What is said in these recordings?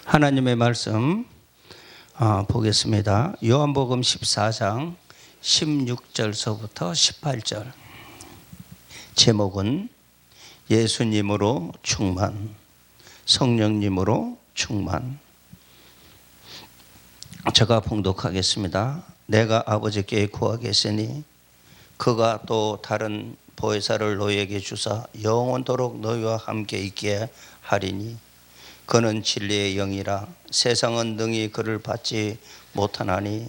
하나님의 말씀 보겠습니다. 요한복음 14장 16절서부터 18절. 제목은 예수님으로 충만, 성령님으로 충만. 제가 봉독하겠습니다. 내가 아버지께 구하겠으니 그가 또 다른 보혜사를 너희에게 주사 영원토록 너희와 함께 있게 하리니 그는 진리의 영이라. 세상은 능히 그를 받지 못하나니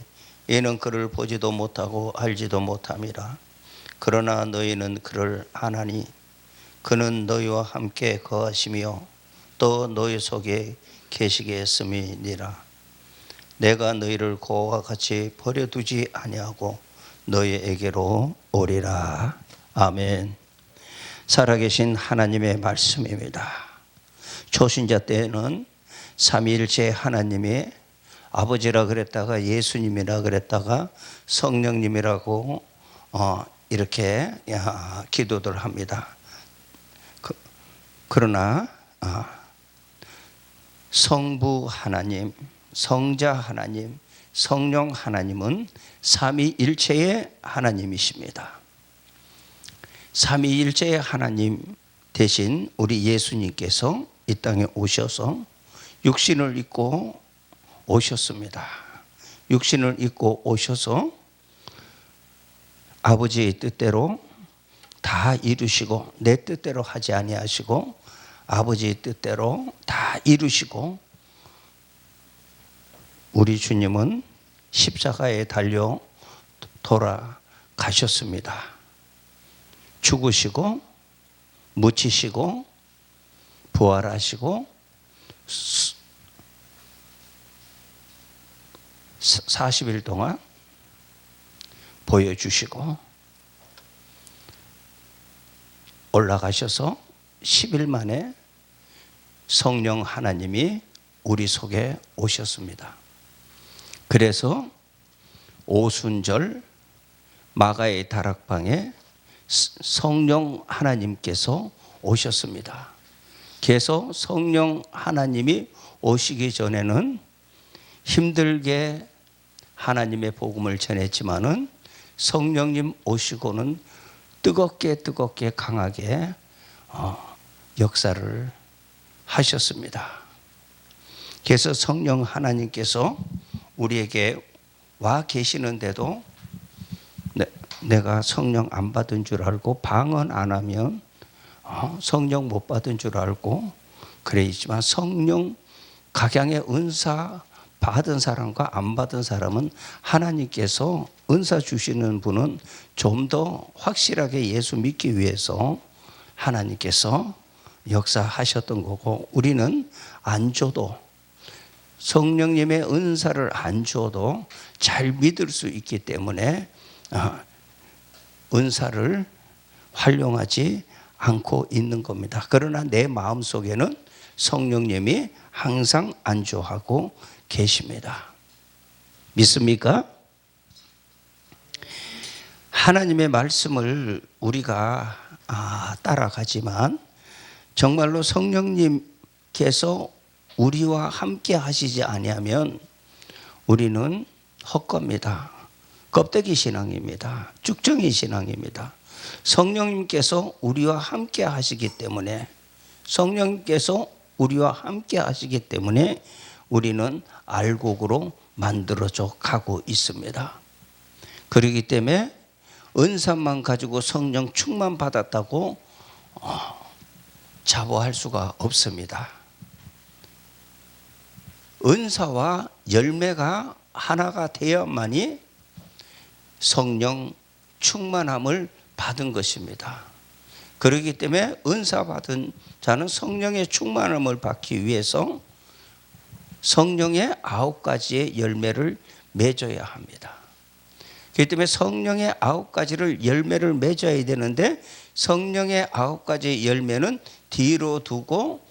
이는 그를 보지도 못하고 알지도 못함이라. 그러나 너희는 그를 아나니 그는 너희와 함께 거하시며 또 너희 속에 계시게 했음이니라. 내가 너희를 고와 같이 버려두지 아니하고 너희에게로 오리라. 아멘. 살아계신 하나님의 말씀입니다. 초신자 때는 삼위일체 하나님이 아버지라 그랬다가 예수님이라 그랬다가 성령님이라고 이렇게 기도들 합니다. 그러나 성부 하나님, 성자 하나님, 성령 하나님은 삼위일체의 하나님이십니다. 삼위일체의 하나님 대신 우리 예수님께서 이 땅에 오셔서 육신을 입고 오셨습니다. 육신을 입고 오셔서 아버지의 뜻대로 다 이루시고 내 뜻대로 하지 아니하시고 아버지의 뜻대로 다 이루시고 우리 주님은 십자가에 달려 돌아가셨습니다. 죽으시고 묻히시고 부활하시고 40일 동안 보여주시고 올라가셔서 10일 만에 성령 하나님이 우리 속에 오셨습니다. 그래서 오순절 마가의 다락방에 성령 하나님께서 오셨습니다. 그래서 성령 하나님이 오시기 전에는 힘들게 하나님의 복음을 전했지만은 성령님 오시고는 뜨겁게 강하게 역사를 하셨습니다. 그래서 성령 하나님께서 우리에게 와 계시는데도 내가 성령 안 받은 줄 알고 방언 안 하면 성령 못 받은 줄 알고 그랬지만 성령 각양의 은사 받은 사람과 안 받은 사람은 하나님께서 은사 주시는 분은 좀 더 확실하게 예수 믿기 위해서 하나님께서 역사하셨던 거고 우리는 안 줘도 성령님의 은사를 안 줘도 잘 믿을 수 있기 때문에 은사를 활용하지 않고 있는 겁니다. 그러나 내 마음속에는 성령님이 항상 안주하고 계십니다. 믿습니까? 하나님의 말씀을 우리가 따라가지만 정말로 성령님께서 우리와 함께 하시지 아니하면 우리는 헛겁니다. 껍데기 신앙입니다. 쭉정이 신앙입니다. 성령님께서 우리와 함께 하시기 때문에 우리는 알곡으로 만들어져 가고 있습니다. 그렇기 때문에 은사만 가지고 성령 충만 받았다고 자부할 수가 없습니다. 은사와 열매가 하나가 되어야만이 성령 충만함을 받은 것입니다. 그렇기 때문에 은사 받은 자는 성령의 충만함을 받기 위해서 성령의 9가지의 열매를 맺어야 합니다. 그렇기 때문에 성령의 9가지를 열매를 맺어야 되는데 성령의 9가지의 열매는 뒤로 두고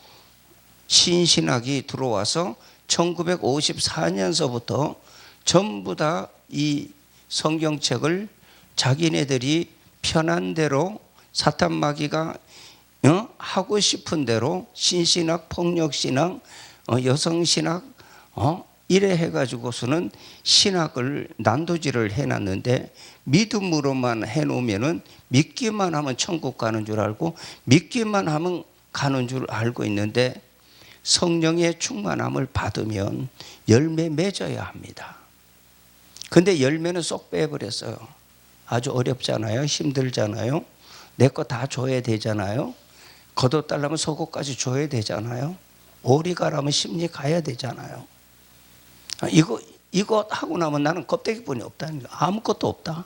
신신학이 들어와서 1954년서부터 전부 다 이 성경책을 자기네들이 편한 대로 사탄 마귀가 하고 싶은 대로 신신학, 폭력신학, 여성 신학 이래 해가지고서는 신학을 난도질을 해놨는데, 믿음으로만 해놓으면은 믿기만 하면 천국 가는 줄 알고 믿기만 하면 가는 줄 알고 있는데, 성령의 충만함을 받으면 열매 맺어야 합니다. 근데 열매는 쏙 빼버렸어요. 아주 어렵잖아요. 힘들잖아요. 내 거 다 줘야 되잖아요. 거둬달라면 속옷까지 줘야 되잖아요. 오리 가라면 심리 가야 되잖아요. 이거 하고 나면 나는 껍데기뿐이 없다는 거야. 아무것도 없다.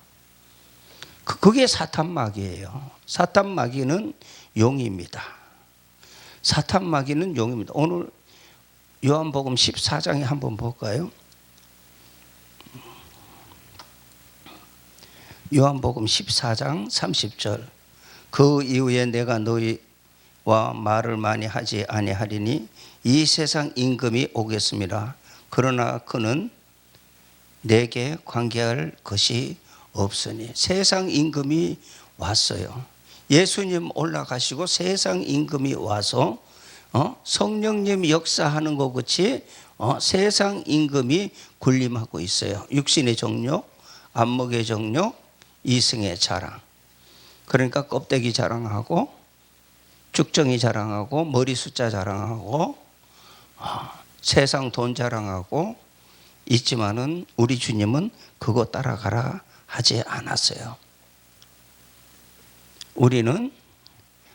그게 사탄 마귀예요. 사탄 마귀는 용입니다. 사탄 마귀는 용입니다. 오늘 요한복음 14장에 한번 볼까요? 요한복음 14장 30절. 그 이후에 내가 너희와 말을 많이 하지 아니하리니 이 세상 임금이 오겠습니다. 그러나 그는 내게 관계할 것이 없으니. 세상 임금이 왔어요. 예수님 올라가시고 세상 임금이 와서 성령님 역사하는 것 같이 세상 임금이 군림하고 있어요. 육신의 정욕, 안목의 정욕, 이승의 자랑. 그러니까 껍데기 자랑하고 쭉정이 자랑하고 머리 숫자 자랑하고 세상 돈 자랑하고 있지만은 우리 주님은 그거 따라가라 하지 않았어요. 우리는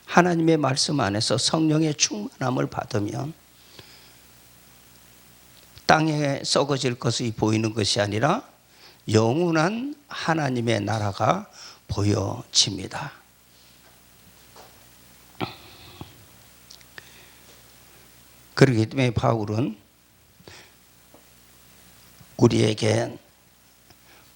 하나님의 말씀 안에서 성령의 충만함을 받으면 땅에 썩어질 것이 보이는 것이 아니라 영원한 하나님의 나라가 보여집니다. 그렇기 때문에 바울은 우리에게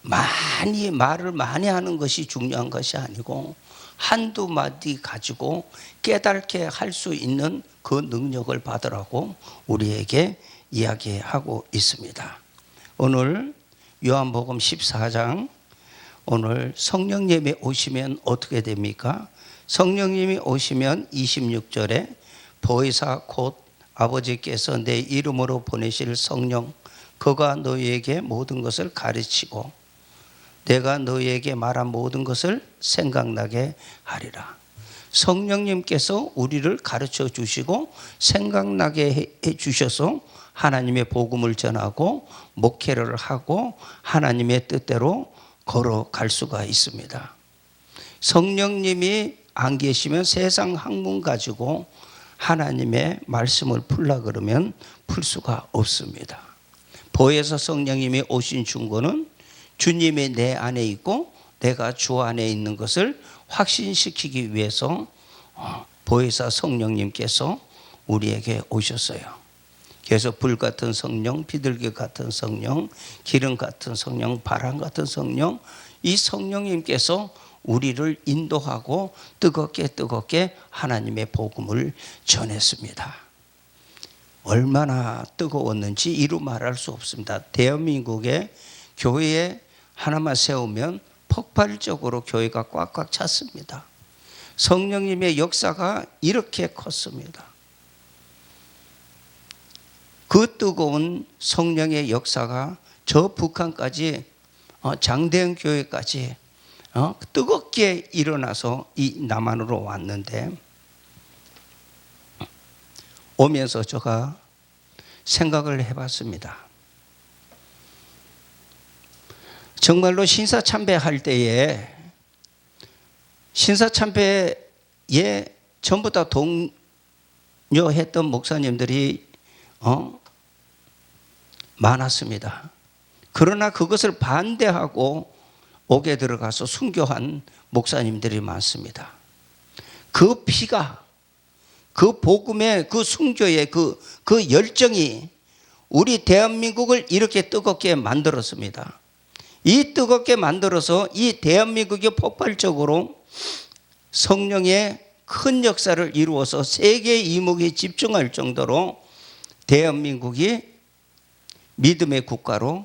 말을 많이 하는 것이 중요한 것이 아니고 한두 마디 가지고 깨닫게 할 수 있는 그 능력을 받으라고 우리에게 이야기하고 있습니다. 오늘 요한복음 14장, 오늘 성령님이 오시면 어떻게 됩니까? 성령님이 오시면 26절에 보혜사 곧 아버지께서 내 이름으로 보내실 성령, 그가 너희에게 모든 것을 가르치고 내가 너희에게 말한 모든 것을 생각나게 하리라. 성령님께서 우리를 가르쳐 주시고 생각나게 해 주셔서 하나님의 복음을 전하고 목회를 하고 하나님의 뜻대로 걸어갈 수가 있습니다. 성령님이 안 계시면 세상 학문 가지고 하나님의 말씀을 풀라 그러면 풀 수가 없습니다. 보혜사 성령님이 오신 증거는 주님이 내 안에 있고 내가 주 안에 있는 것을 확신시키기 위해서 보혜사 성령님께서 우리에게 오셨어요. 그래서 불 같은 성령, 비둘기 같은 성령, 기름 같은 성령, 바람 같은 성령, 이 성령님께서 우리를 인도하고 뜨겁게 하나님의 복음을 전했습니다. 얼마나 뜨거웠는지 이루 말할 수 없습니다. 대한민국의 교회에 하나만 세우면 폭발적으로 교회가 꽉꽉 찼습니다. 성령님의 역사가 이렇게 컸습니다. 그 뜨거운 성령의 역사가 저 북한까지 장대현 교회까지 뜨겁게 일어나서 이 남한으로 왔는데, 오면서 제가 생각을 해봤습니다. 정말로 신사참배할 때에 신사참배에 전부 다 동요했던 목사님들이 많았습니다. 그러나 그것을 반대하고 옥에 들어가서 순교한 목사님들이 많습니다. 그 피가, 그 복음의 그 순교의 그 열정이 우리 대한민국을 이렇게 뜨겁게 만들었습니다. 이 뜨겁게 만들어서 이 대한민국이 폭발적으로 성령의 큰 역사를 이루어서 세계 이목이 집중할 정도로 대한민국이 믿음의 국가로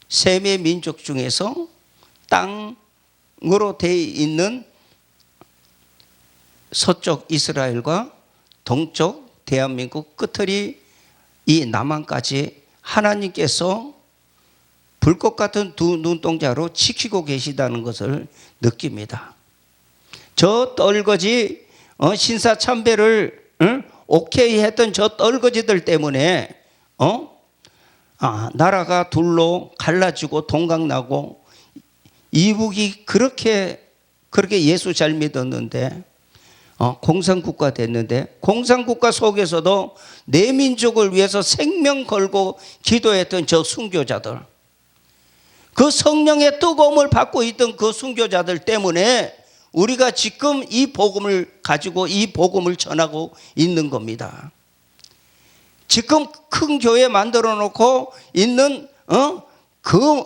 셈의 민족 중에서 땅으로 되어 있는 서쪽 이스라엘과 동쪽 대한민국 끝을 이 나만까지 하나님께서 불꽃 같은 두 눈동자로 지키고 계시다는 것을 느낍니다. 저 떨거지 신사참배를 오케이 했던 저 떨거지들 때문에 나라가 둘로 갈라지고 동강나고 이북이 그렇게 예수 잘 믿었는데 공산국가 됐는데, 공산국가 속에서도 내 민족을 위해서 생명 걸고 기도했던 저 순교자들, 그 성령의 뜨거움을 받고 있던 그 순교자들 때문에 우리가 지금 이 복음을 가지고 이 복음을 전하고 있는 겁니다. 지금 큰 교회 만들어 놓고 있는 그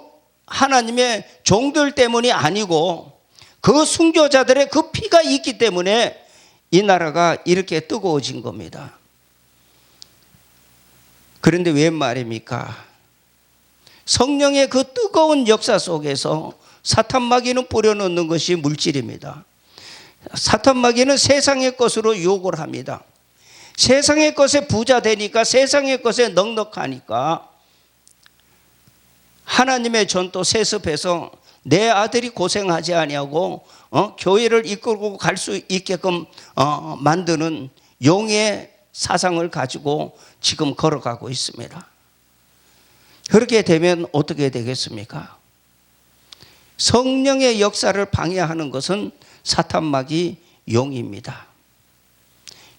하나님의 종들 때문이 아니고 그 순교자들의 그 피가 있기 때문에 이 나라가 이렇게 뜨거워진 겁니다. 그런데 웬 말입니까? 성령의 그 뜨거운 역사 속에서 사탄 마귀는 뿌려놓는 것이 물질입니다. 사탄 마귀는 세상의 것으로 유혹을 합니다. 세상의 것에 부자 되니까, 세상의 것에 넉넉하니까 하나님의 전도 세습해서 내 아들이 고생하지 아니하고 교회를 이끌고 갈 수 있게끔 만드는 용의 사상을 가지고 지금 걸어가고 있습니다. 그렇게 되면 어떻게 되겠습니까? 성령의 역사를 방해하는 것은 사탄 마귀 용입니다.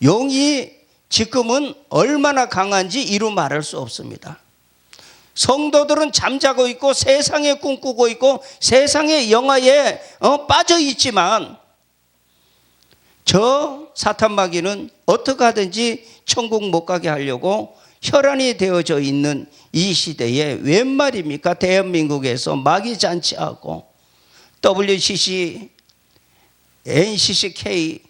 용이 지금은 얼마나 강한지 이루 말할 수 없습니다. 성도들은 잠자고 있고 세상에 꿈꾸고 있고 세상의 영화에 빠져 있지만, 저 사탄 마귀는 어떻게 하든지 천국 못 가게 하려고 혈안이 되어져 있는 이 시대에 웬 말입니까? 대한민국에서 마귀 잔치하고 WCC, NCCK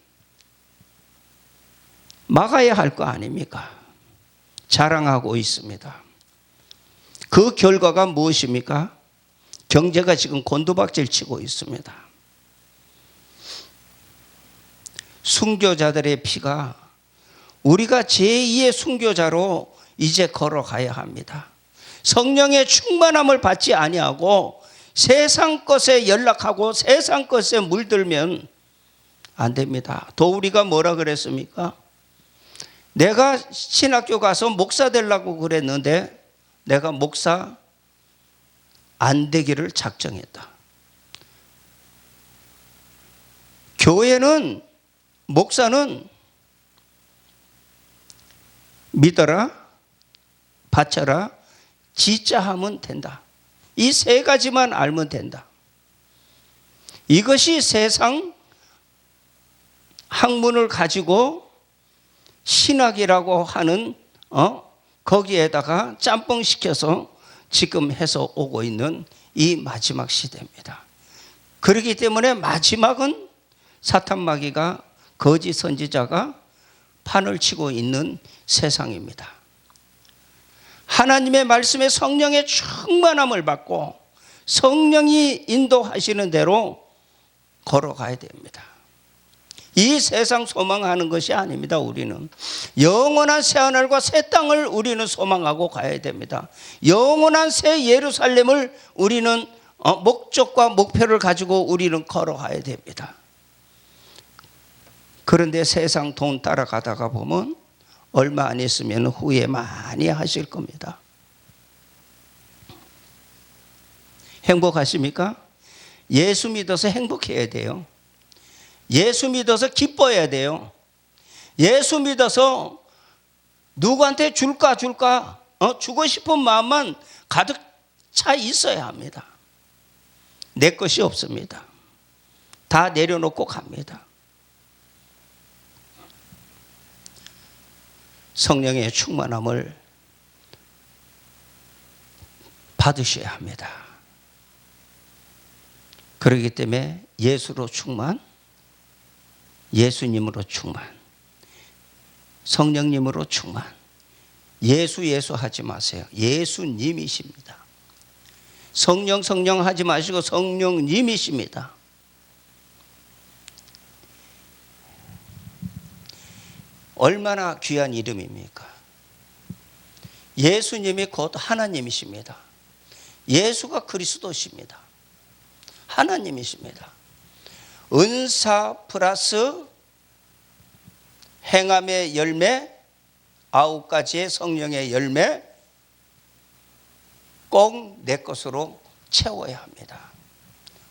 막아야 할 거 아닙니까? 자랑하고 있습니다. 그 결과가 무엇입니까? 경제가 지금 곤두박질 치고 있습니다. 순교자들의 피가 우리가 제2의 순교자로 이제 걸어가야 합니다. 성령의 충만함을 받지 아니하고 세상 것에 연락하고 세상 것에 물들면 안 됩니다. 도우리가 뭐라 그랬습니까? 내가 신학교 가서 목사 되려고 그랬는데 내가 목사 안 되기를 작정했다. 교회는, 목사는 믿어라, 바쳐라, 지자하면 된다. 이 세 가지만 알면 된다. 이것이 세상 학문을 가지고 신학이라고 하는 거기에다가 짬뽕 시켜서 지금 해서 오고 있는 이 마지막 시대입니다. 그렇기 때문에 마지막은 사탄 마귀가, 거짓 선지자가 판을 치고 있는 세상입니다. 하나님의 말씀에 성령의 충만함을 받고 성령이 인도하시는 대로 걸어가야 됩니다. 이 세상 소망하는 것이 아닙니다. 우리는 영원한 새하늘과 새 땅을 우리는 소망하고 가야 됩니다. 영원한 새 예루살렘을 우리는 목적과 목표를 가지고 우리는 걸어가야 됩니다. 그런데 세상 돈 따라가다가 보면 얼마 안 있으면 후회 많이 하실 겁니다. 행복하십니까? 예수 믿어서 행복해야 돼요. 예수 믿어서 기뻐해야 돼요. 예수 믿어서 누구한테 줄까 주고 싶은 마음만 가득 차 있어야 합니다. 내 것이 없습니다. 다 내려놓고 갑니다. 성령의 충만함을 받으셔야 합니다. 그렇기 때문에 예수로 충만, 예수님으로 충만, 성령님으로 충만. 예수 하지 마세요. 예수님이십니다. 성령 하지 마시고 성령님이십니다. 얼마나 귀한 이름입니까? 예수님이 곧 하나님이십니다. 예수가 그리스도십니다. 하나님이십니다. 은사 플러스 행함의 열매, 9가지의 성령의 열매 꼭 내 것으로 채워야 합니다.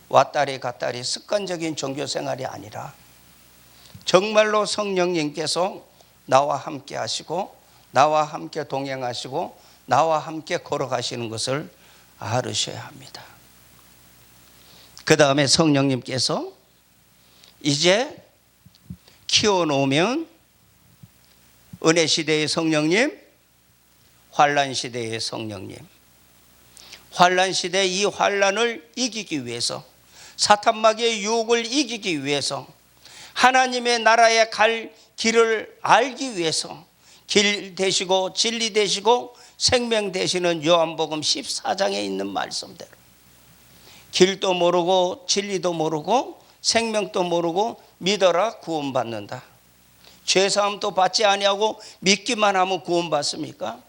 왔다리 갔다리 습관적인 종교 생활이 아니라 정말로 성령님께서 나와 함께 하시고 나와 함께 동행하시고 나와 함께 걸어가시는 것을 알으셔야 합니다. 그 다음에 성령님께서 이제 키워놓으면 은혜 시대의 성령님, 환난 시대의 성령님, 환난 시대 이 환난을 이기기 위해서, 사탄 마귀의 유혹을 이기기 위해서, 하나님의 나라에 갈 길을 알기 위해서 길 되시고 진리 되시고 생명 되시는 요한복음 14장에 있는 말씀대로 길도 모르고 진리도 모르고 생명도 모르고 믿어라 구원받는다. 죄사함도 받지 아니하고 믿기만 하면 구원받습니까?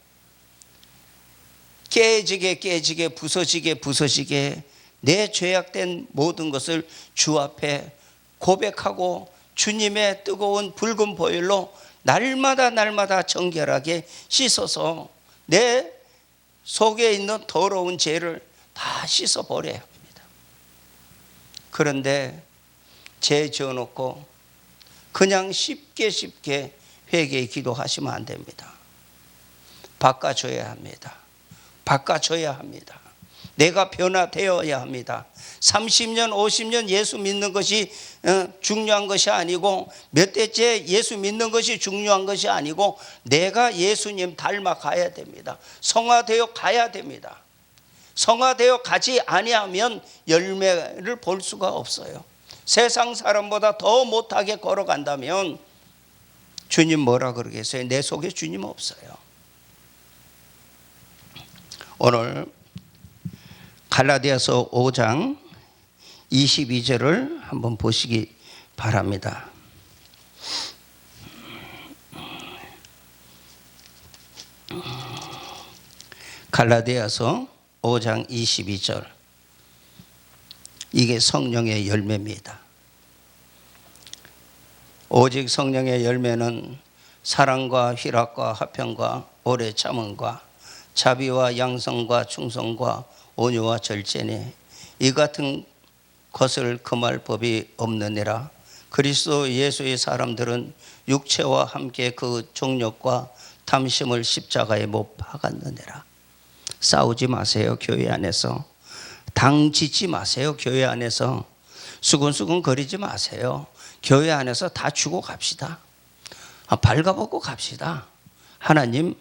깨지게 부서지게 내 죄악된 모든 것을 주 앞에 고백하고 주님의 뜨거운 붉은 보혈로 날마다 정결하게 씻어서 내 속에 있는 더러운 죄를 다 씻어버려야 합니다. 그런데 죄 지어놓고 그냥 쉽게 회개 기도하시면 안 됩니다. 바꿔줘야 합니다. 내가 변화되어야 합니다. 30년 50년 예수 믿는 것이 중요한 것이 아니고 몇 대째 예수 믿는 것이 중요한 것이 아니고 내가 예수님 닮아가야 됩니다. 성화되어 가야 됩니다. 성화되어 가지 아니하면 열매를 볼 수가 없어요. 세상 사람보다 더 못하게 걸어간다면 주님 뭐라 그러겠어요? 내 속에 주님 없어요. 오늘 갈라디아서 5장 22절을 한번 보시기 바랍니다. 갈라디아서 5장 22절, 이게 성령의 열매입니다. 오직 성령의 열매는 사랑과 희락과 화평과 오래 참음과 자비와 양성과 충성과 온유와 절제니 이 같은 것을 금할 법이 없느니라. 그리스도 예수의 사람들은 육체와 함께 그 종력과 탐심을 십자가에 못 박았느니라. 싸우지 마세요. 교회 안에서 당 짓지 마세요. 교회 안에서 수근수근 거리지 마세요. 교회 안에서 다 주고 갑시다. 발가벗고 갑시다. 하나님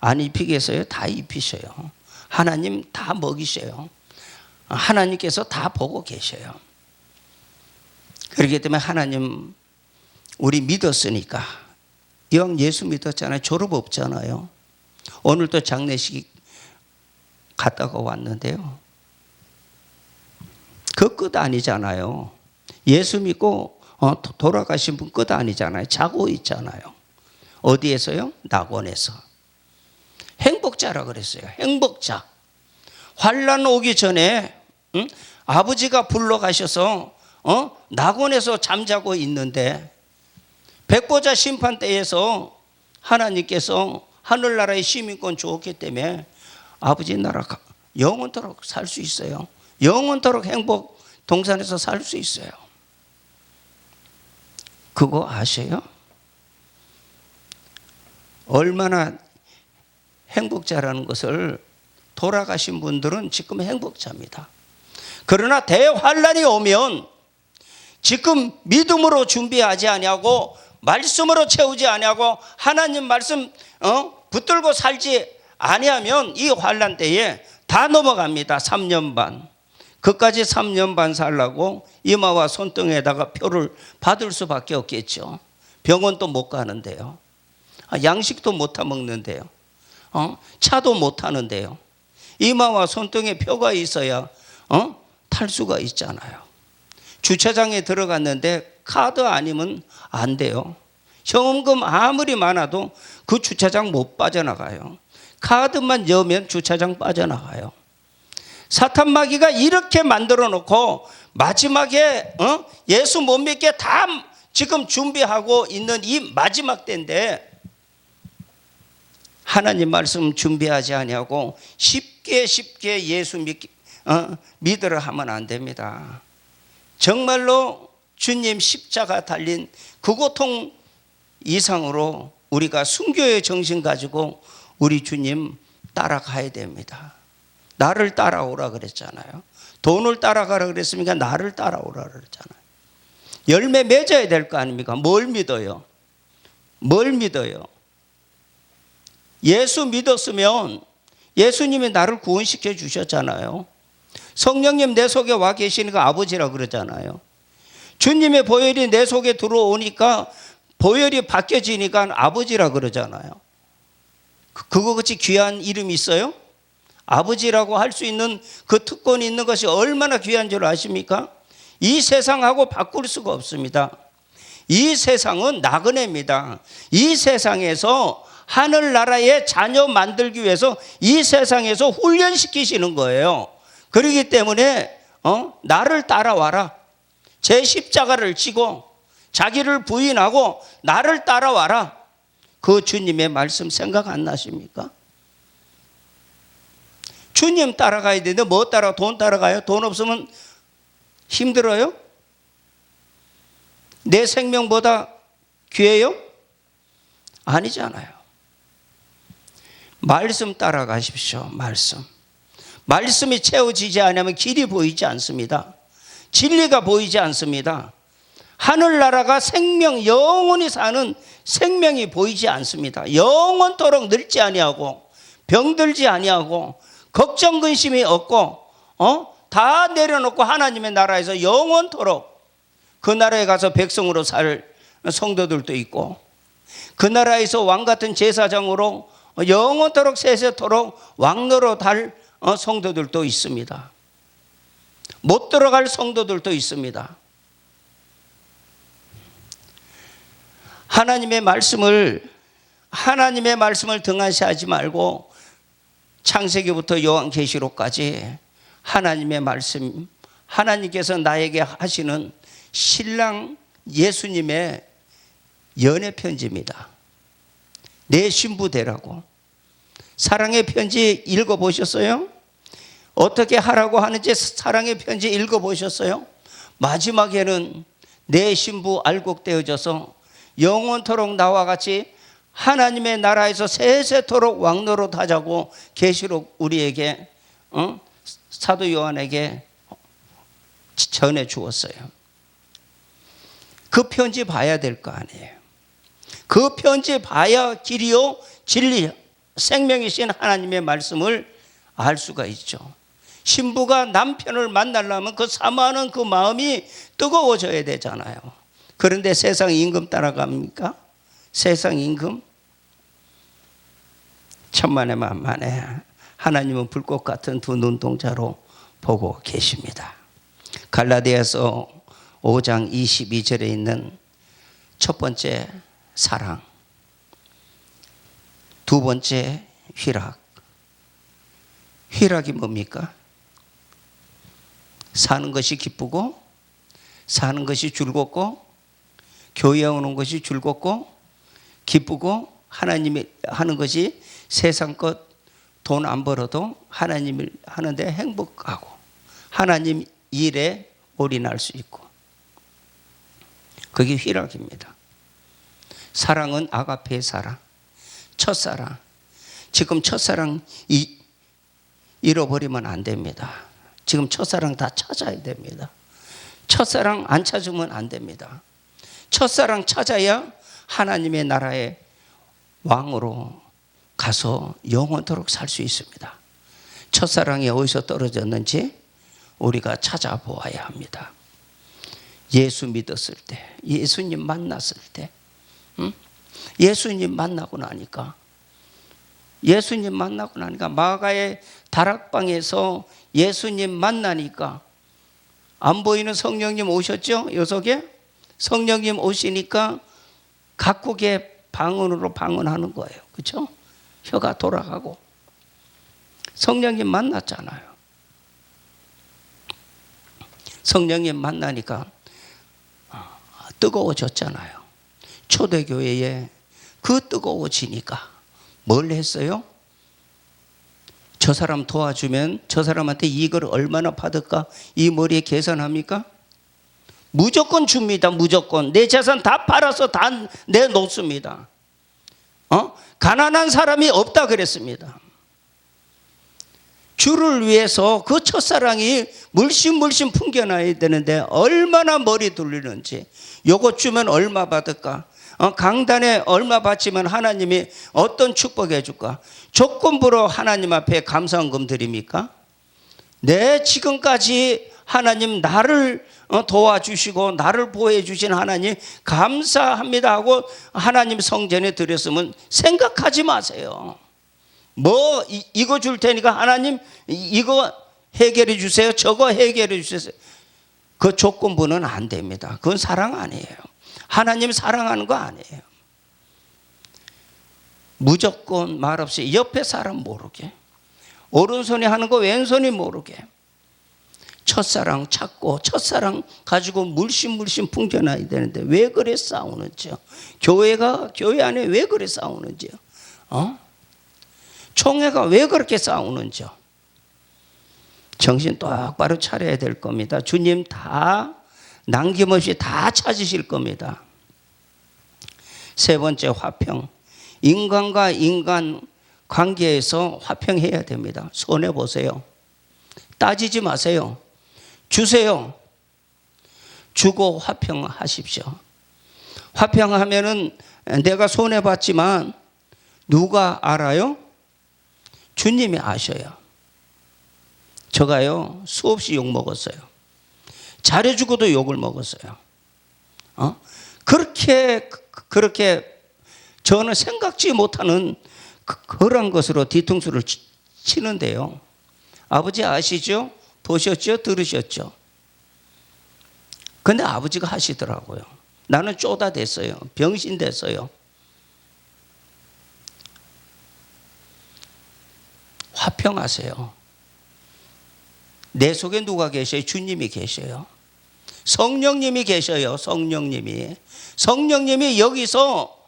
안 입히겠어요? 다 입히셔요. 하나님 다 먹이셔요. 하나님께서 다 보고 계셔요. 그렇기 때문에 하나님 우리 믿었으니까, 이왕 예수 믿었잖아요. 졸업 없잖아요. 오늘도 장례식 갔다가 왔는데요, 그 끝 아니잖아요. 예수 믿고 돌아가신 분 끝 아니잖아요. 자고 있잖아요. 어디에서요? 낙원에서. 행복자라 그랬어요. 행복자. 환난 오기 전에 아버지가 불러가셔서 낙원에서 잠자고 있는데, 백보자 심판 때에서 하나님께서 하늘나라의 시민권 주었기 때문에 아버지 나라 영원토록 살 수 있어요. 영원토록 행복 동산에서 살 수 있어요. 그거 아세요? 얼마나 행복자라는 것을 돌아가신 분들은 지금 행복자입니다. 그러나 대환란이 오면 지금 믿음으로 준비하지 아니하고 말씀으로 채우지 아니하고 하나님 말씀 붙들고 살지 아니하면 이 환란 때에 다 넘어갑니다. 3년 반. 그까지 3년 반 살라고 이마와 손등에다가 표를 받을 수밖에 없겠죠. 병원도 못 가는데요. 양식도 못 타먹는데요. 차도 못 타는데요. 이마와 손등에 표가 있어야 탈 수가 있잖아요. 주차장에 들어갔는데 카드 아니면 안 돼요. 현금 아무리 많아도 그 주차장 못 빠져나가요. 카드만 넣으면 주차장 빠져나가요. 사탄 마귀가 이렇게 만들어 놓고 마지막에 예수 못 믿게 다 지금 준비하고 있는 이 마지막 때인데 하나님 말씀 준비하지 아니하고 쉽게 예수 믿으라 하면 안 됩니다. 정말로 주님 십자가 달린 그 고통 이상으로 우리가 순교의 정신 가지고 우리 주님 따라가야 됩니다. 나를 따라오라 그랬잖아요. 돈을 따라가라 그랬습니까? 나를 따라오라 그랬잖아요. 열매 맺어야 될 거 아닙니까? 뭘 믿어요? 뭘 믿어요? 예수 믿었으면 예수님이 나를 구원시켜 주셨잖아요. 성령님 내 속에 와 계시니까 아버지라 그러잖아요. 주님의 보혈이 내 속에 들어오니까 보혈이 바뀌어지니까 아버지라 그러잖아요. 그거 같이 귀한 이름이 있어요? 아버지라고 할 수 있는 그 특권이 있는 것이 얼마나 귀한 줄 아십니까? 이 세상하고 바꿀 수가 없습니다. 이 세상은 나그네입니다. 이 세상에서 하늘나라의 자녀 만들기 위해서 이 세상에서 훈련시키시는 거예요. 그렇기 때문에 나를 따라와라. 제 십자가를 지고 자기를 부인하고 나를 따라와라. 그 주님의 말씀 생각 안 나십니까? 주님 따라가야 되는데 뭐 따라? 돈 따라가요? 돈 없으면 힘들어요? 내 생명보다 귀해요? 아니잖아요. 말씀 따라가십시오. 말씀이 채워지지 않으면 길이 보이지 않습니다. 진리가 보이지 않습니다. 하늘나라가 생명, 영원히 사는 생명이 보이지 않습니다. 영원토록 늙지 아니하고 병들지 아니하고 걱정 근심이 없고 다 내려놓고 하나님의 나라에서 영원토록 그 나라에 가서 백성으로 살 성도들도 있고 그 나라에서 왕같은 제사장으로 영원토록 세세토록 왕노로 달 성도들도 있습니다. 못 들어갈 성도들도 있습니다. 하나님의 말씀을 등한시하지 말고 창세기부터 요한계시록까지 하나님의 말씀, 하나님께서 나에게 하시는 신랑 예수님의 연애 편지입니다. 내 신부 되라고. 사랑의 편지 읽어보셨어요? 어떻게 하라고 하는지 사랑의 편지 읽어보셨어요? 마지막에는 내 신부 알곡되어져서 영원토록 나와 같이 하나님의 나라에서 세세토록 왕노릇 하자고 계시록 우리에게 사도 요한에게 전해 주었어요. 그 편지 봐야 될 거 아니에요. 그 편지 봐야 길이요 진리 생명이신 하나님의 말씀을 알 수가 있죠. 신부가 남편을 만나려면 그 사모하는 그 마음이 뜨거워져야 되잖아요. 그런데 세상 임금 따라갑니까? 세상 임금? 천만에 만만에 하나님은 불꽃 같은 두 눈동자로 보고 계십니다. 갈라디아서 5장 22절에 있는 첫 번째 사랑, 두 번째 희락. 희락이 뭡니까? 사는 것이 기쁘고 사는 것이 즐겁고 교회에 오는 것이 즐겁고 기쁘고 하나님이 하는 것이 세상 것 돈 안 벌어도 하나님을 하는데 행복하고 하나님 일에 올인할 수 있고 그게 희락입니다. 사랑은 아가페의 사랑, 첫사랑. 지금 첫사랑 잃어버리면 안 됩니다. 지금 첫사랑 다 찾아야 됩니다. 첫사랑 안 찾으면 안 됩니다. 첫사랑 찾아야 하나님의 나라의 왕으로 가서 영원토록 살 수 있습니다. 첫사랑이 어디서 떨어졌는지 우리가 찾아보아야 합니다. 예수 믿었을 때, 예수님 만났을 때, 예수님 만나고 나니까 마가의 다락방에서 예수님 만나니까 안 보이는 성령님 오셨죠? 요속에 성령님 오시니까 각국의 방언으로 방언하는 거예요. 그렇죠? 혀가 돌아가고 성령님 만났잖아요. 성령님 만나니까 뜨거워졌잖아요. 초대교회에 그 뜨거워지니까 뭘 했어요? 저 사람 도와주면 저 사람한테 이걸 얼마나 받을까? 이 머리에 계산합니까? 무조건 줍니다. 무조건. 내 재산 다 팔아서 다 내놓습니다. 가난한 사람이 없다 그랬습니다. 주를 위해서 그 첫사랑이 물씬 풍겨나야 되는데 얼마나 머리 돌리는지. 요거 주면 얼마 받을까? 강단에 얼마 바치면 하나님이 어떤 축복해 줄까? 조건부로 하나님 앞에 감사헌금 드립니까? 네, 지금까지 하나님 나를 도와주시고 나를 보호해 주신 하나님 감사합니다 하고 하나님 성전에 드렸으면 생각하지 마세요. 뭐 이거 줄 테니까 하나님 이거 해결해 주세요. 저거 해결해 주세요. 그 조건부는 안 됩니다. 그건 사랑 아니에요. 하나님 사랑하는 거 아니에요. 무조건 말없이 옆에 사람 모르게, 오른손이 하는 거 왼손이 모르게, 첫사랑 찾고 첫사랑 가지고 물씬 풍겨나야 되는데 왜 그래 싸우는지요? 교회 안에 왜 그래 싸우는지요? 총회가 왜 그렇게 싸우는지요? 정신 똑바로 차려야 될 겁니다. 주님 다 남김없이 다 찾으실 겁니다. 세 번째, 화평. 인간과 인간 관계에서 화평해야 됩니다. 손해보세요. 따지지 마세요. 주세요. 주고 화평하십시오. 화평하면은 내가 손해봤지만 누가 알아요? 주님이 아셔요. 저가요 수없이 욕 먹었어요. 잘해주고도 욕을 먹었어요. 그렇게 저는 생각지 못하는 그런 것으로 뒤통수를 치는데요. 아버지 아시죠? 보셨죠? 들으셨죠? 근데 아버지가 하시더라고요. 나는 쪼다 됐어요. 병신 됐어요. 화평하세요. 내 속에 누가 계셔요? 주님이 계셔요. 성령님이 계셔요. 성령님이 여기서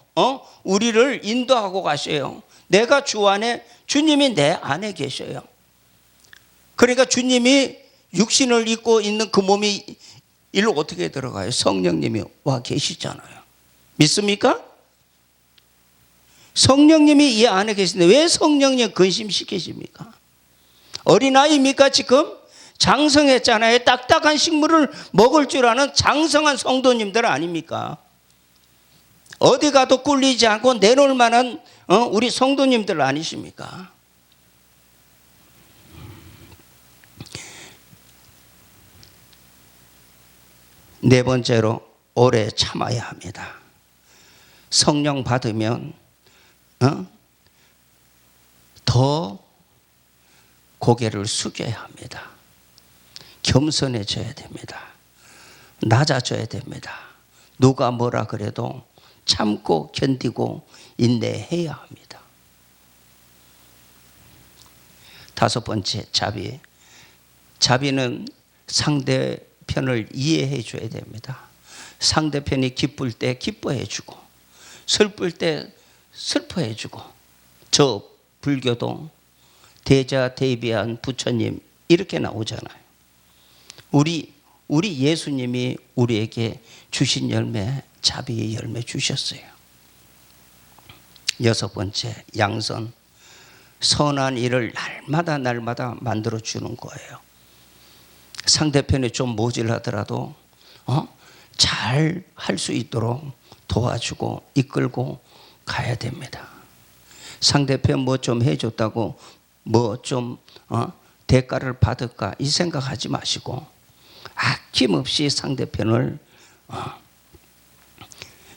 우리를 인도하고 가셔요. 내가 주 안에, 주님이 내 안에 계셔요. 그러니까 주님이 육신을 입고 있는 그 몸이 일로 어떻게 들어가요? 성령님이 와 계시잖아요. 믿습니까? 성령님이 이 안에 계시는데 왜 성령님 근심시키십니까? 어린아이입니까 지금? 장성했잖아요. 딱딱한 식물을 먹을 줄 아는 장성한 성도님들 아닙니까? 어디 가도 꿀리지 않고 내놓을 만한 우리 성도님들 아니십니까? 네 번째로 오래 참아야 합니다. 성령 받으면 더 고개를 숙여야 합니다. 겸손해져야 됩니다. 낮아져야 됩니다. 누가 뭐라 그래도 참고 견디고 인내해야 합니다. 다섯 번째, 자비. 자비는 상대편을 이해해 줘야 됩니다. 상대편이 기쁠 때 기뻐해 주고 슬플 때 슬퍼해 주고. 저 불교도 대자대비한 부처님 이렇게 나오잖아요. 우리 예수님이 우리에게 주신 열매, 자비의 열매 주셨어요. 여섯 번째, 양선. 선한 일을 날마다 만들어 주는 거예요. 상대편이 좀 모질하더라도 잘 할 수 있도록 도와주고 이끌고 가야 됩니다. 상대편 뭐 좀 해줬다고 뭐 좀 대가를 받을까 이 생각하지 마시고 아낌없이 상대편을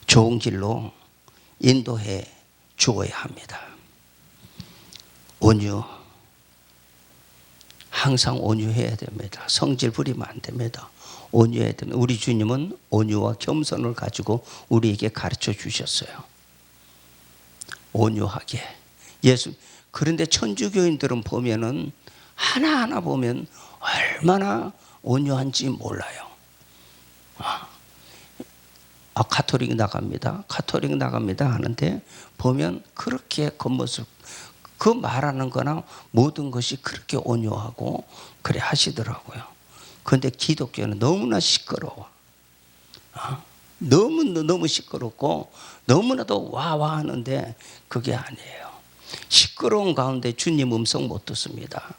좋은 길로 인도해 주어야 합니다. 온유, 항상 온유해야 됩니다. 성질 부리면 안 됩니다. 온유해야 됩니다. 우리 주님은 온유와 겸손을 가지고 우리에게 가르쳐 주셨어요. 온유하게 예수. 그런데 천주교인들은 보면은 하나하나 보면 얼마나 온유한지 몰라요. 가톨릭 나갑니다. 가톨릭 나갑니다 하는데 보면 그렇게 겉모습, 그 말하는 거나 모든 것이 그렇게 온유하고 그래 하시더라고요. 그런데 기독교는 너무나 시끄러워. 너무 시끄럽고 너무나도 와와 하는데 그게 아니에요. 시끄러운 가운데 주님 음성 못 듣습니다.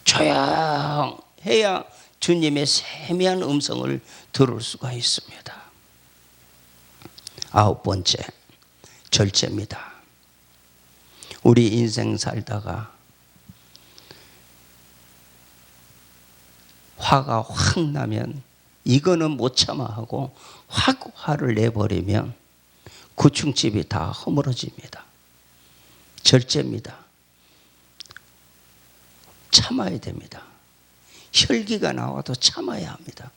조용해야 주님의 세미한 음성을 들을 수가 있습니다. 9번째, 절제입니다. 우리 인생 살다가 화가 확 나면 이거는 못 참아 하고 확 화를 내버리면 구충집이 다 허물어집니다. 절제입니다. 참아야 됩니다. 혈기가 나와도 참아야 합니다.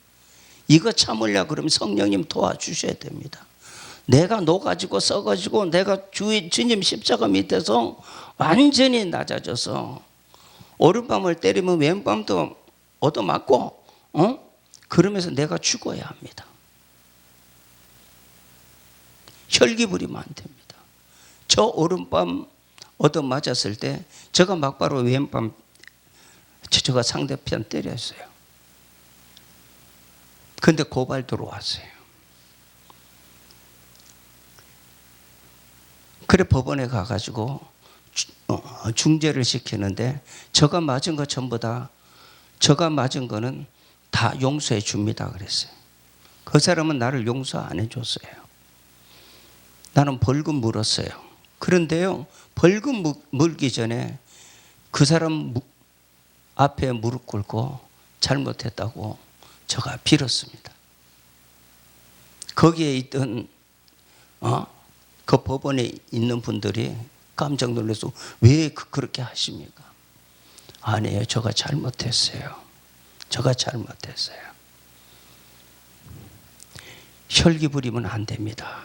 이거 참으려 그러면 성령님 도와주셔야 됩니다. 내가 녹아지고 썩어지고 내가 주님 십자가 밑에서 완전히 낮아져서 오른밤을 때리면 왼밤도 얻어맞고 그러면서 내가 죽어야 합니다. 혈기 부리면 안 됩니다. 저 오른밤 얻어맞았을 때 제가 막바로 왼밤 제가 상대편 때렸어요. 근데 고발 들어왔어요. 그래 법원에 가가지고 중재를 시키는데 저가 맞은 거 전부 다 저가 맞은 거는 다 용서해 줍니다 그랬어요. 그 사람은 나를 용서 안 해줬어요. 나는 벌금 물었어요. 그런데요 벌금 물기 전에 그 사람 앞에 무릎 꿇고 잘못했다고 저가 빌었습니다. 거기에 있던 그 법원에 있는 분들이 깜짝 놀라서 왜 그렇게 하십니까? 아니에요. 저가 잘못했어요. 저가 잘못했어요. 혈기 부리면 안 됩니다.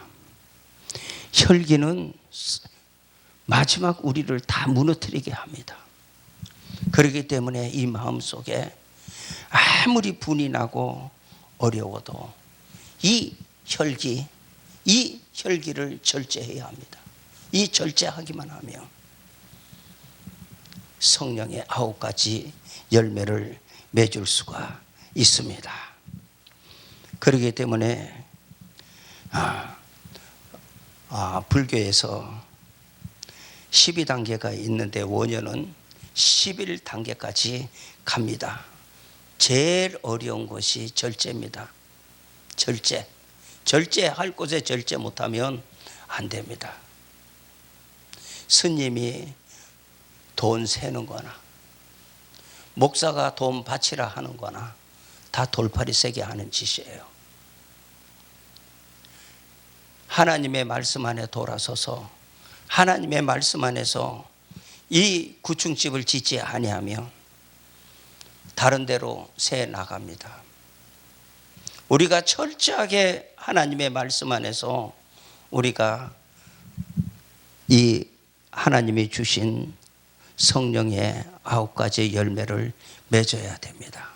혈기는 마지막 우리를 다 무너뜨리게 합니다. 그렇기 때문에 이 마음속에 아무리 분이 나고 어려워도 이 혈기를 절제해야 합니다. 이 절제하기만 하면 성령의 9가지 열매를 맺을 수가 있습니다. 그렇기 때문에 불교에서 12단계가 있는데 원효는 11단계까지 갑니다. 제일 어려운 것이 절제입니다. 절제할 곳에 절제 못하면 안 됩니다. 스님이 돈 세는 거나 목사가 돈 바치라 하는 거나 다 돌팔이 세게 하는 짓이에요. 하나님의 말씀 안에 돌아서서 하나님의 말씀 안에서 이 구충집을 짓지 아니하면 다른 데로 새 나갑니다. 우리가 철저하게 하나님의 말씀 안에서 우리가 이 하나님이 주신 성령의 9가지 열매를 맺어야 됩니다.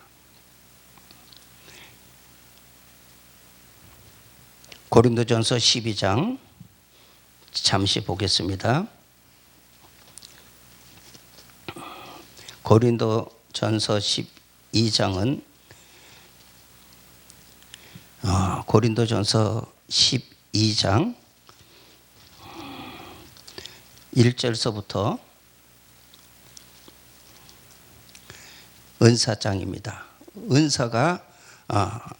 고린도전서 12장 잠시 보겠습니다. 고린도전서 12장은 고린도전서 12장 1절서부터 은사장입니다. 은사가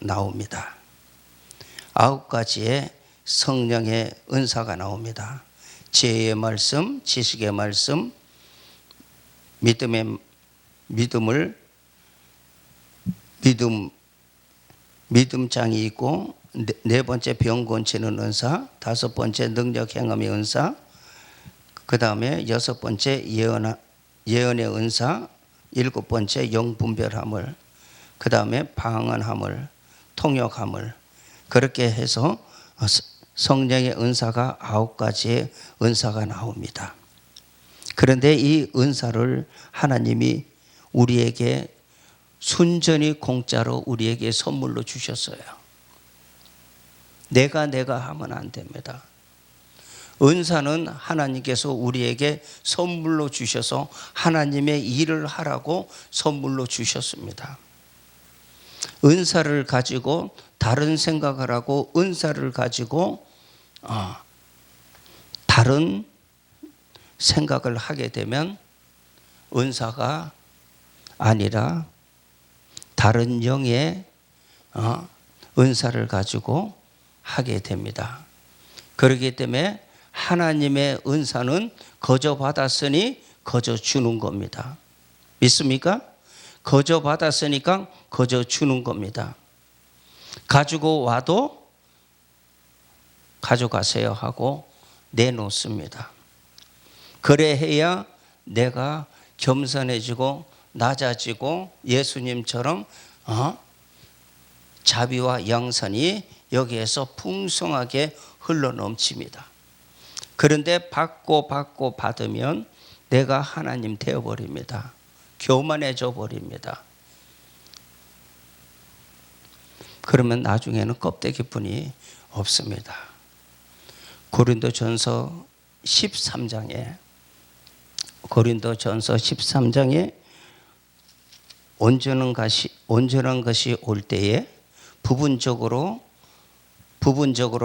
나옵니다. 9가지의 성령의 은사가 나옵니다. 지혜의 말씀, 지식의 말씀, 믿음장이 있고 네 번째 병 고치는 은사, 5번째 능력 행함의 은사, 그 다음에 6번째 예언의 은사, 7번째 영분별함을, 그 다음에 방언함을, 통역함을, 그렇게 해서 성령의 은사가 9가지의 은사가 나옵니다. 그런데 이 은사를 하나님이 우리에게 순전히 공짜로 우리에게 선물로 주셨어요. 내가 하면 안 됩니다. 은사는 하나님께서 우리에게 선물로 주셔서 하나님의 일을 하라고 선물로 주셨습니다. 은사를 가지고 다른 생각을 하고 은사를 가지고 다른 생각을 하게 되면 은사가 아니라 다른 영의 은사를 가지고 하게 됩니다. 그렇기 때문에 하나님의 은사는 거저 받았으니 거저 주는 겁니다. 믿습니까? 거저 받았으니까 거저 주는 겁니다. 가지고 와도 가져가세요 하고 내놓습니다. 그래야 내가 겸손해지고 낮아지고 예수님처럼 자비와 양선이 여기에서 풍성하게 흘러넘칩니다. 그런데 받고 받으면 내가 하나님 되어버립니다. 교만해져 버립니다. 그러면 나중에는 껍데기뿐이 없습니다. 고린도전서 13장에 온전한 것이 올 때에 부분적으로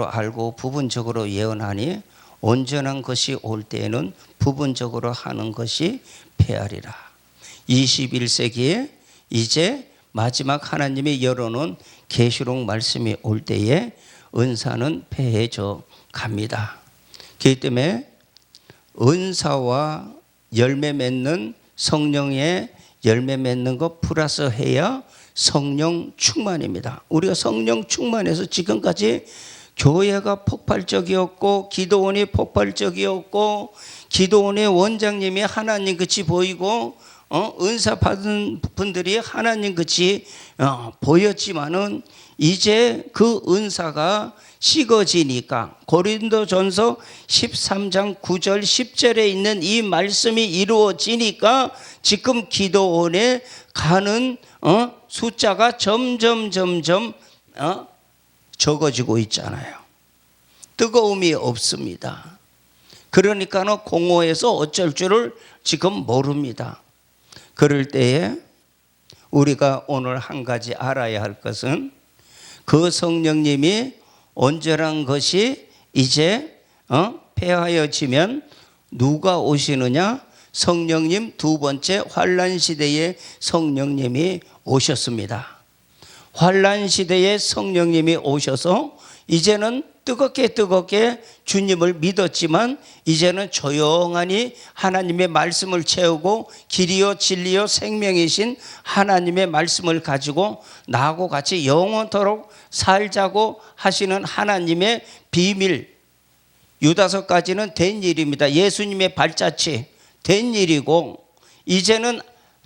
알고 부분적으로 예언하니 온전한 것이 올 때에는 부분적으로 하는 것이 패하리라. 21세기에 이제 마지막 하나님이 열어놓은 계시록 말씀이 올 때에 은사는 패해져 갑니다. 그렇기 때문에 은사와 열매 맺는 성령의 열매 맺는 것 플러스 해야 성령 충만입니다. 우리가 성령 충만해서 지금까지 교회가 폭발적이었고 기도원이 폭발적이었고 기도원의 원장님이 하나님 같이 보이고 은사 받은 분들이 하나님 같이 보였지만은 이제 그 은사가 식어지니까 고린도전서 13장 9절 10절에 있는 이 말씀이 이루어지니까 지금 기도원에 가는 숫자가 점점 적어지고 있잖아요. 뜨거움이 없습니다. 그러니까는 공허해서 어쩔 줄을 지금 모릅니다. 그럴 때에 우리가 오늘 한 가지 알아야 할 것은 그 성령님이 온전한 것이 이제 폐하여지면 누가 오시느냐? 성령님 두 번째 환난 시대에 성령님이 오셨습니다. 환난 시대에 성령님이 오셔서 이제는 뜨겁게 주님을 믿었지만 이제는 조용하니 하나님의 말씀을 채우고 길이요 진리요 생명이신 하나님의 말씀을 가지고 나하고 같이 영원토록 살자고 하시는 하나님의 비밀, 유다서까지는 된 일입니다. 예수님의 발자취 된 일이고 이제는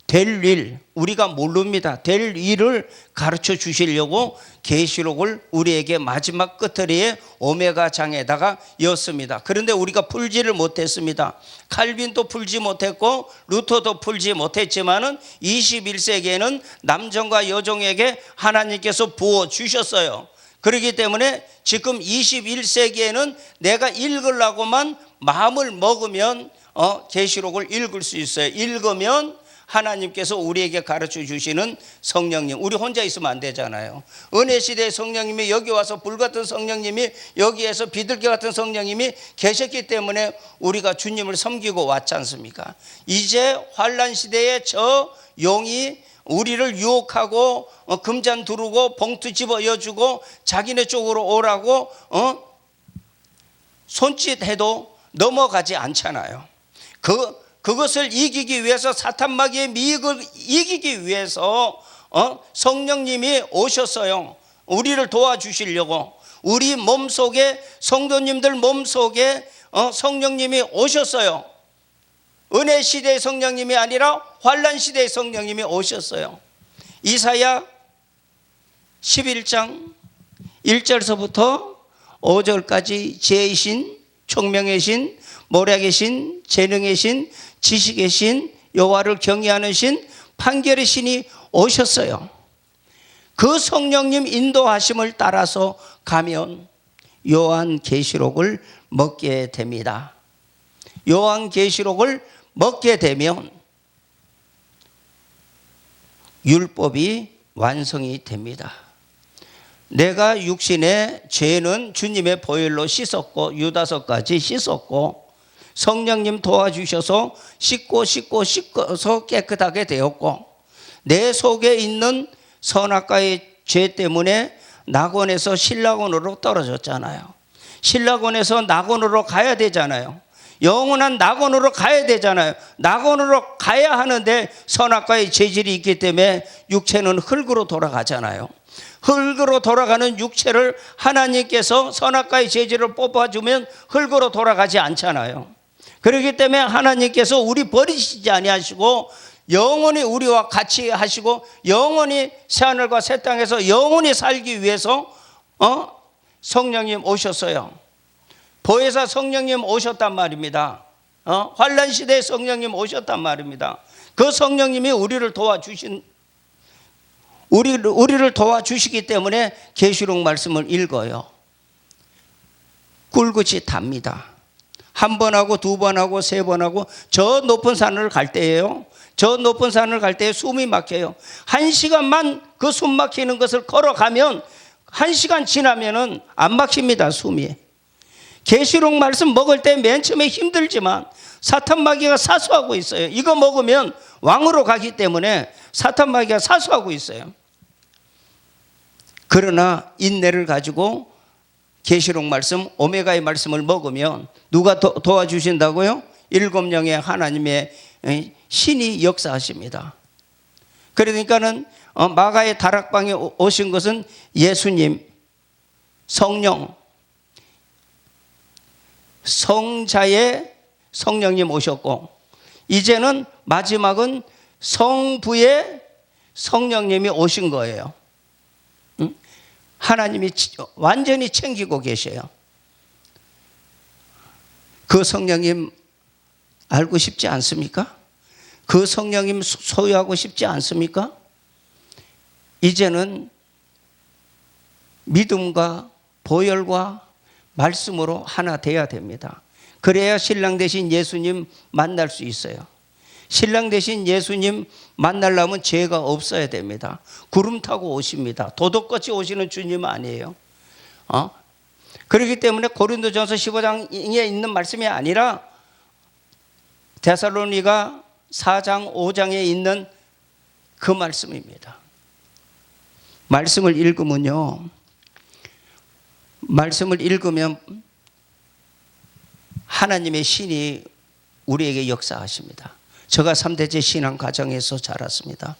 될 일, 우리가 모릅니다. 될 일을 가르쳐 주시려고 계시록을 우리에게 마지막 끝자리에 오메가 장에다가 였습니다. 그런데 우리가 풀지를 못했습니다. 칼빈도 풀지 못했고 루터도 풀지 못했지만은 21세기에는 남종과 여종에게 하나님께서 부어 주셨어요. 그렇기 때문에 지금 21세기에는 내가 읽으려고만 마음을 먹으면 계시록을 읽을 수 있어요. 읽으면 하나님께서 우리에게 가르쳐 주시는 성령님, 우리 혼자 있으면 안 되잖아요. 은혜 시대의 성령님이 여기 와서 불같은 성령님이 여기에서 비둘기 같은 성령님이 계셨기 때문에 우리가 주님을 섬기고 왔지 않습니까? 이제 환난 시대에 저 용이 우리를 유혹하고 금잔 두르고 봉투 집어여주고 자기네 쪽으로 오라고 손짓해도 넘어가지 않잖아요. 그것을 이기기 위해서 사탄 마귀의 미혹을 이기기 위해서 성령님이 오셨어요. 우리를 도와주시려고. 우리 몸속에 성도님들 몸속에 성령님이 오셨어요. 은혜 시대의 성령님이 아니라 환난 시대의 성령님이 오셨어요. 이사야 11장 1절서부터 5절까지 제이신 총명이신 모략의 신, 재능의 신, 지식의 신, 여호와를 경외하는 신, 판결의 신이 오셨어요. 그 성령님 인도하심을 따라서 가면 요한계시록을 먹게 됩니다. 요한계시록을 먹게 되면 율법이 완성이 됩니다. 내가 육신의 죄는 주님의 보혈로 씻었고 유다서까지 씻었고 성령님 도와주셔서 씻고서 깨끗하게 되었고 내 속에 있는 선악과의 죄 때문에 낙원에서 신락원으로 떨어졌잖아요. 신락원에서 낙원으로 가야 되잖아요. 영원한 낙원으로 가야 되잖아요. 낙원으로 가야 하는데 선악과의 재질이 있기 때문에 육체는 흙으로 돌아가잖아요. 흙으로 돌아가는 육체를 하나님께서 선악과의 재질을 뽑아주면 흙으로 돌아가지 않잖아요. 그렇기 때문에 하나님께서 우리 버리시지 아니하시고 영원히 우리와 같이 하시고 영원히 새하늘과 새 땅에서 영원히 살기 위해서 성령님 오셨어요. 보혜사 성령님 오셨단 말입니다. 환난 시대에 성령님 오셨단 말입니다. 그 성령님이 우리를 도와주시기 때문에 계시록 말씀을 읽어요. 꿀긋이 답니다. 한 번 하고 두 번 하고 세 번 하고 저 높은 산을 갈 때예요. 저 높은 산을 갈 때 숨이 막혀요. 1시간만 그 숨 막히는 것을 걸어가면 1시간 지나면은 안 막힙니다. 숨이. 계시록 말씀 먹을 때 맨 처음에 힘들지만 사탄 마귀가 사수하고 있어요. 이거 먹으면 왕으로 가기 때문에 사탄 마귀가 사수하고 있어요. 그러나 인내를 가지고 계시록 말씀 오메가의 말씀을 먹으면 누가 도와주신다고요? 7영의 하나님의 신이 역사하십니다. 그러니까는 마가의 다락방에 오신 것은 예수님, 성령, 성자의 성령님 오셨고 이제는 마지막은 성부의 성령님이 오신 거예요. 하나님이 완전히 챙기고 계셔요. 그 성령님 알고 싶지 않습니까? 그 성령님 소유하고 싶지 않습니까? 이제는 믿음과 보혈과 말씀으로 하나 돼야 됩니다. 그래야 신랑 되신 예수님 만날 수 있어요. 신랑 되신 예수님 만나려면 죄가 없어야 됩니다. 구름 타고 오십니다. 도둑같이 오시는 주님은 아니에요. 그렇기 때문에 고린도전서 15장에 있는 말씀이 아니라 데살로니가 4장 5장에 있는 그 말씀입니다. 말씀을 읽으면요, 말씀을 읽으면 하나님의 신이 우리에게 역사하십니다. 제가 3대째 신앙 가정에서 자랐습니다.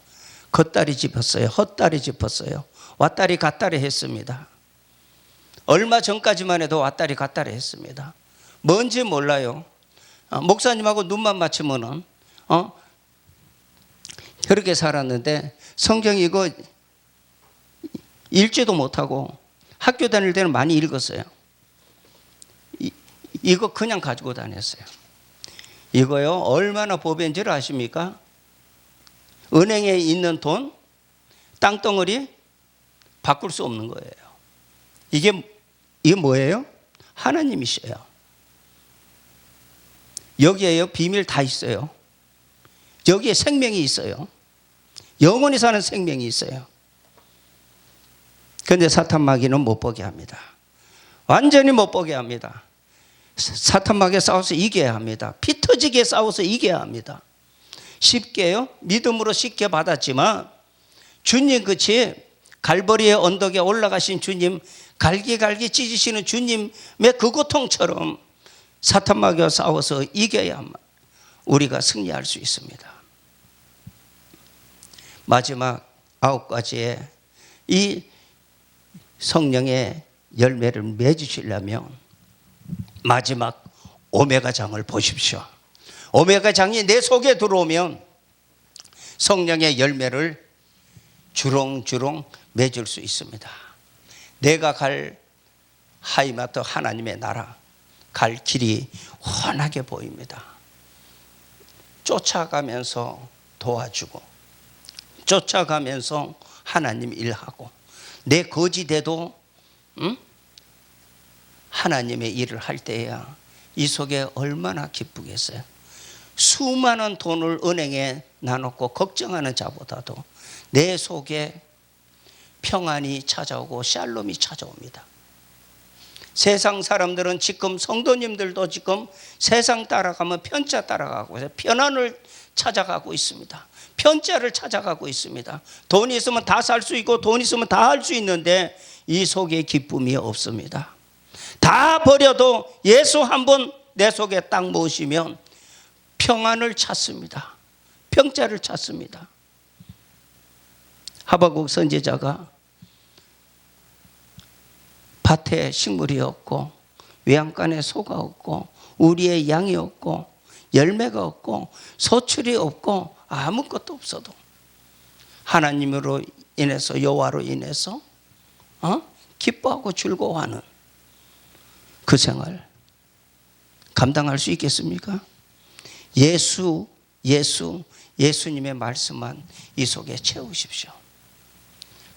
겉다리 짚었어요. 헛다리 짚었어요. 왔다리 갔다리 했습니다. 얼마 전까지만 해도 왔다리 갔다리 했습니다. 뭔지 몰라요. 목사님하고 눈만 맞추면은 그렇게 살았는데 성경 이거 읽지도 못하고 학교 다닐 때는 많이 읽었어요. 이거 그냥 가지고 다녔어요. 이거요 얼마나 보배인지를 아십니까? 은행에 있는 돈, 땅덩어리 바꿀 수 없는 거예요. 이게 뭐예요? 하나님이셔요. 여기에요 비밀 다 있어요. 여기에 생명이 있어요. 영원히 사는 생명이 있어요. 그런데 사탄 마귀는 못 보게 합니다. 완전히 못 보게 합니다. 사탄 마귀에 싸워서 이겨야 합니다. 피 터지게 싸워서 이겨야 합니다. 쉽게요 믿음으로 쉽게 받았지만 주님 같이 갈보리의 언덕에 올라가신 주님, 갈기갈기 찢으시는 주님의 그 고통처럼 사탄 마귀와 싸워서 이겨야만 우리가 승리할 수 있습니다. 마지막 9가지의 이 성령의 열매를 맺으시려면 마지막 오메가 장을 보십시오. 오메가 장이 내 속에 들어오면 성령의 열매를 주렁주렁 맺을 수 있습니다. 내가 갈 하이마트 하나님의 나라, 갈 길이 훤하게 보입니다. 쫓아가면서 도와주고, 쫓아가면서 하나님 일하고, 내 거지돼도 하나님의 일을 할 때야 이 속에 얼마나 기쁘겠어요. 수많은 돈을 은행에 놔놓고 걱정하는 자보다도 내 속에 평안이 찾아오고 샬롬이 찾아옵니다. 세상 사람들은 지금, 성도님들도 지금 세상 따라가면 편자 따라가고 편안을 찾아가고 있습니다. 편자를 찾아가고 있습니다. 돈이 있으면 다 살 수 있고 돈 있으면 다 할 수 있는데 이 속에 기쁨이 없습니다. 다 버려도 예수 한 번 내 속에 딱 모시면 평안을 찾습니다. 평자를 찾습니다. 하박국 선지자가 밭에 식물이 없고 외양간에 소가 없고 우리의 양이 없고 열매가 없고 소출이 없고 아무것도 없어도 하나님으로 인해서, 여호와로 인해서 기뻐하고 즐거워하는 그 생활 감당할 수 있겠습니까? 예수님의 말씀만 이 속에 채우십시오.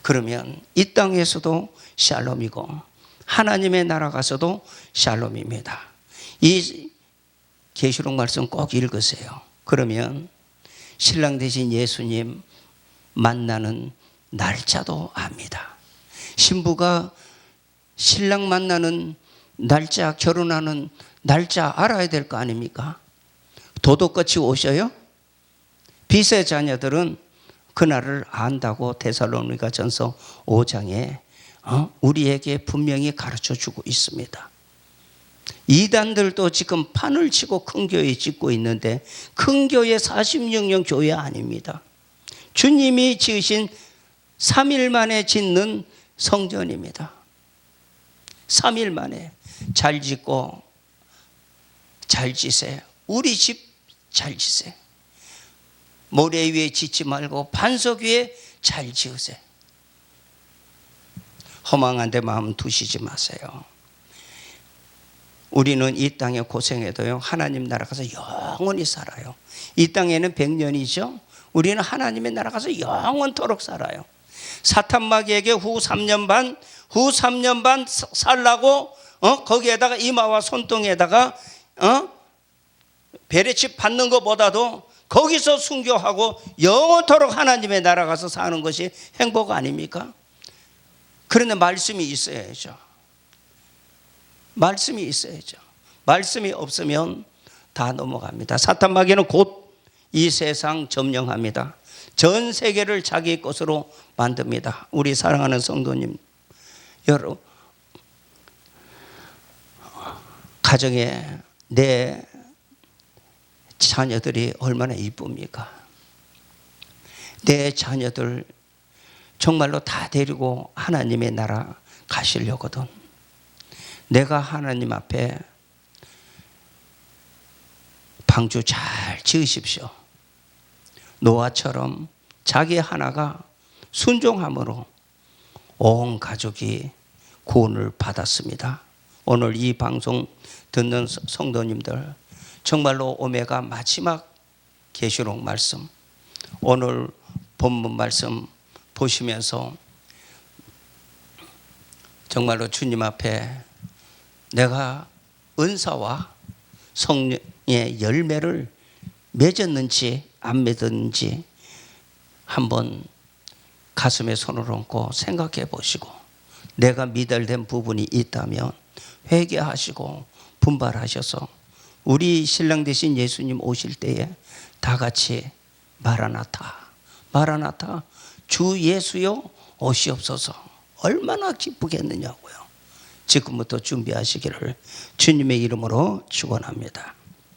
그러면 이 땅에서도 샬롬이고 하나님의 나라 가서도 샬롬입니다. 이 계시록 말씀 꼭 읽으세요. 그러면 신랑 되신 예수님 만나는 날짜도 압니다. 신부가 신랑 만나는 날짜, 결혼하는 날짜 알아야 될 거 아닙니까? 도둑같이 오셔요? 빚의 자녀들은 그날을 안다고 데살로니가 전서 5장에 우리에게 분명히 가르쳐 주고 있습니다. 이단들도 지금 판을 치고 큰 교회 짓고 있는데 큰 교회 46년 교회 아닙니다. 주님이 지으신 3일 만에 짓는 성전입니다. 3일 만에 잘 짓고 잘 지세요. 우리 집 잘 지세요. 모래 위에 짓지 말고 반석 위에 잘 지으세요. 허망한 데 마음 두시지 마세요. 우리는 이 땅에 고생해도요 하나님 나라 가서 영원히 살아요. 이 땅에는 100년이죠. 우리는 하나님의 나라 가서 영원토록 살아요. 사탄 마귀에게 후 3년 반 살라고 거기에다가 이마와 손등에다가 베레칩 받는 것보다도 거기서 순교하고 영원토록 하나님의 나라 가서 사는 것이 행복 아닙니까? 그런데 말씀이 있어야죠. 말씀이 있어야죠. 말씀이 없으면 다 넘어갑니다. 사탄 마귀는 곧 이 세상 점령합니다. 전 세계를 자기 것으로 만듭니다. 우리 사랑하는 성도님 여러분, 가정에 내 자녀들이 얼마나 이쁩니까? 내 자녀들 정말로 다 데리고 하나님의 나라 가시려거든. 내가 하나님 앞에 방주 잘 지으십시오. 노아처럼 자기 하나가 순종함으로 온 가족이 구원을 받았습니다. 오늘 이 방송 듣는 성도님들 정말로 오메가 마지막 계시록 말씀, 오늘 본문 말씀 보시면서 정말로 주님 앞에 내가 은사와 성령의 열매를 맺었는지 안 맺었는지 한번 가슴에 손을 얹고 생각해 보시고, 내가 미달된 부분이 있다면 회개하시고 분발하셔서 우리 신랑 되신 예수님 오실 때에 다 같이 마라나타, 마라나타, 주 예수여 오시옵소서, 얼마나 기쁘겠느냐고요. 지금부터 준비하시기를 주님의 이름으로 축원합니다.